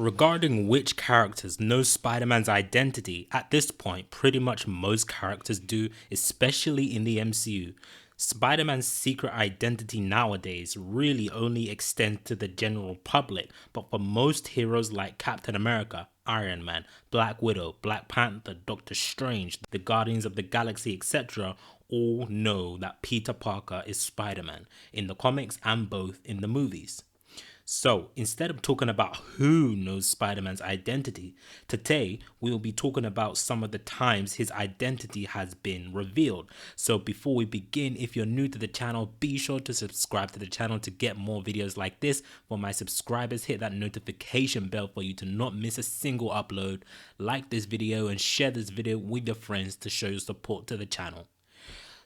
Regarding which characters know Spider-Man's identity, at this point, pretty much most characters do, especially in the MCU. Spider-Man's secret identity nowadays really only extends to the general public, but for most heroes like Captain America, Iron Man, Black Widow, Black Panther, Doctor Strange, the Guardians of the Galaxy, etc., all know that Peter Parker is Spider-Man in the comics and both in the movies. So instead of talking about who knows Spider-Man's identity, today we will be talking about some of the times his identity has been revealed. So before we begin, if you're new to the channel, be sure to subscribe to the channel to get more videos like this. For my subscribers, hit that notification bell for you to not miss a single upload. Like this video and share this video with your friends to show your support to the channel.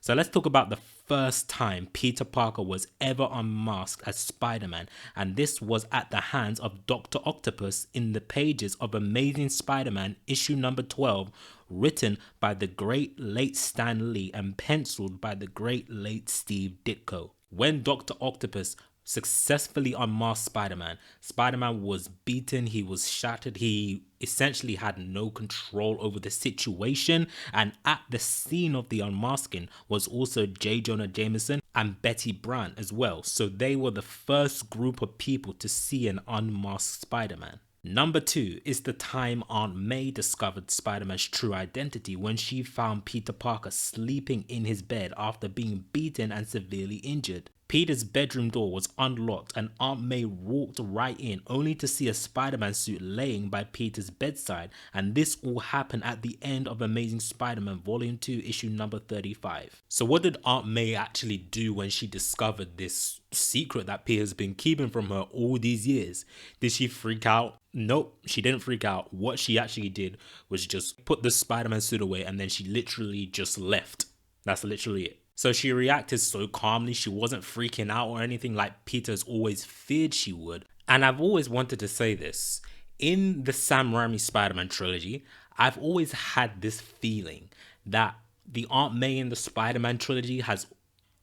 So let's talk about the first time Peter Parker was ever unmasked as Spider-Man, and this was at the hands of Dr. Octopus in the pages of Amazing Spider-Man issue number 12, written by the great late Stan Lee and penciled by the great late Steve Ditko. When Dr. Octopus successfully unmasked Spider-Man, Spider-Man was beaten, he was shattered, he essentially had no control over the situation, and at the scene of the unmasking was also J. Jonah Jameson and Betty Brant as well, so they were the first group of people to see an unmasked Spider-Man. Number 2 is the time Aunt May discovered Spider-Man's true identity when she found Peter Parker sleeping in his bed after being beaten and severely injured. Peter's bedroom door was unlocked and Aunt May walked right in only to see a Spider-Man suit laying by Peter's bedside, and this all happened at the end of Amazing Spider-Man Volume 2 issue number 35. So what did Aunt May actually do when she discovered this secret that Peter's been keeping from her all these years? Did she freak out? Nope, she didn't freak out. What she actually did was just put the Spider-Man suit away and then she literally just left. That's literally it. So she reacted so calmly, she wasn't freaking out or anything like Peter's always feared she would. And I've always wanted to say this. In the Sam Raimi Spider-Man trilogy, I've always had this feeling that the Aunt May in the Spider-Man trilogy has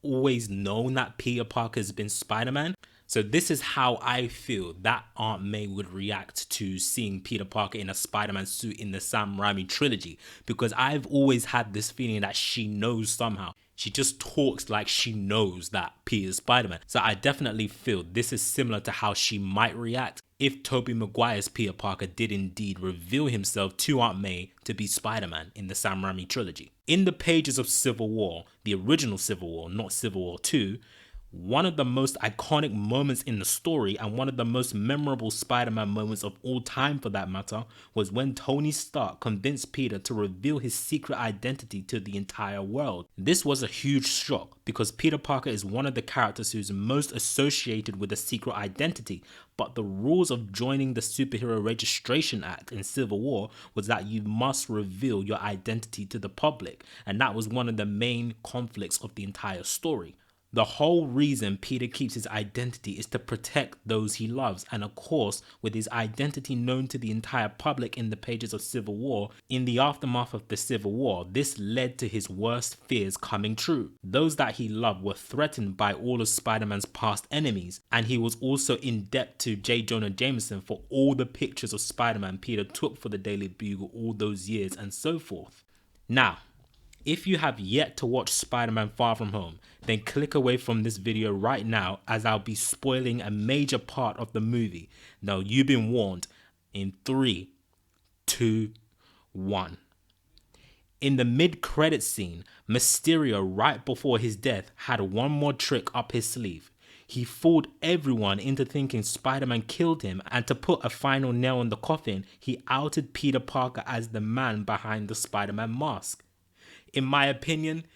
always known that Peter Parker has been Spider-Man. So this is how I feel that Aunt May would react to seeing Peter Parker in a Spider-Man suit in the Sam Raimi trilogy, because I've always had this feeling that she knows somehow. She just talks like she knows that Peter's Spider-Man. So I definitely feel this is similar to how she might react if Tobey Maguire's Peter Parker did indeed reveal himself to Aunt May to be Spider-Man in the Sam Raimi trilogy. In the pages of Civil War, the original Civil War, not Civil War 2, one of the most iconic moments in the story and one of the most memorable Spider-Man moments of all time for that matter was when Tony Stark convinced Peter to reveal his secret identity to the entire world. This was a huge shock because Peter Parker is one of the characters who's most associated with a secret identity, but the rules of joining the Superhero Registration Act in Civil War was that you must reveal your identity to the public, and that was one of the main conflicts of the entire story. The whole reason Peter keeps his identity is to protect those he loves, and of course, with his identity known to the entire public in the pages of Civil War, in the aftermath of the Civil War, this led to his worst fears coming true. Those that he loved were threatened by all of Spider-Man's past enemies, and he was also in debt to J. Jonah Jameson for all the pictures of Spider-Man Peter took for the Daily Bugle all those years and so forth. Now, if you have yet to watch Spider-Man Far From Home, then click away from this video right now as I'll be spoiling a major part of the movie. Now you've been warned in 3, 2, 1. In the mid-credit scene, Mysterio right before his death had one more trick up his sleeve. He fooled everyone into thinking Spider-Man killed him, and to put a final nail in the coffin, he outed Peter Parker as the man behind the Spider-Man mask. In my opinion,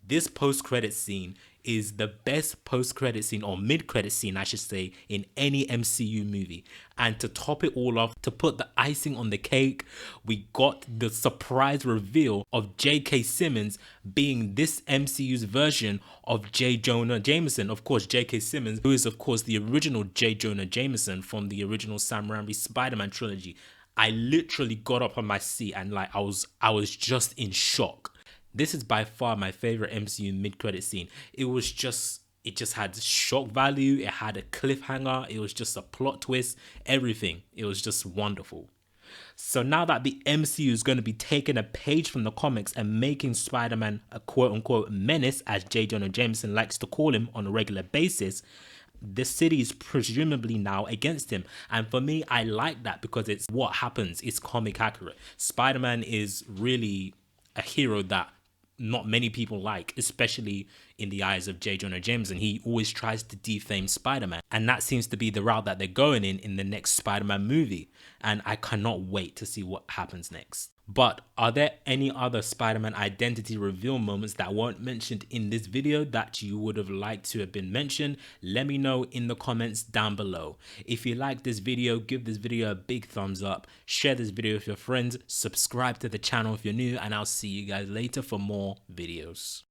this post-credit scene is the best post-credit scene, or mid-credit scene I should say, in any MCU movie. And to top it all off, to put the icing on the cake, we got the surprise reveal of J.K. Simmons being this MCU's version of J. Jonah Jameson. Of course, J.K. Simmons, who is of course the original J. Jonah Jameson from the original Sam Raimi Spider-Man trilogy. I literally got up on my seat and I was just in shock. This is by far my favorite MCU mid-credit scene. It was just it just had shock value, it had a cliffhanger, it was just a plot twist, everything. It was just wonderful. So now that the MCU is going to be taking a page from the comics and making Spider-Man a quote-unquote menace, as J. Jonah Jameson likes to call him on a regular basis, the city is presumably now against him. And for me, I like that because it's what happens. It's comic accurate. Spider-Man is really a hero that not many people like, especially in the eyes of J. Jonah Jameson. He always tries to defame Spider-Man, and that seems to be the route that they're going in the next Spider-Man movie, and I cannot wait to see what happens next. But are there any other Spider-Man identity reveal moments that weren't mentioned in this video that you would have liked to have been mentioned? Let me know in the comments down below. If you like this video, give this video a big thumbs up, share this video with your friends, subscribe to the channel if you're new, and I'll see you guys later for more videos.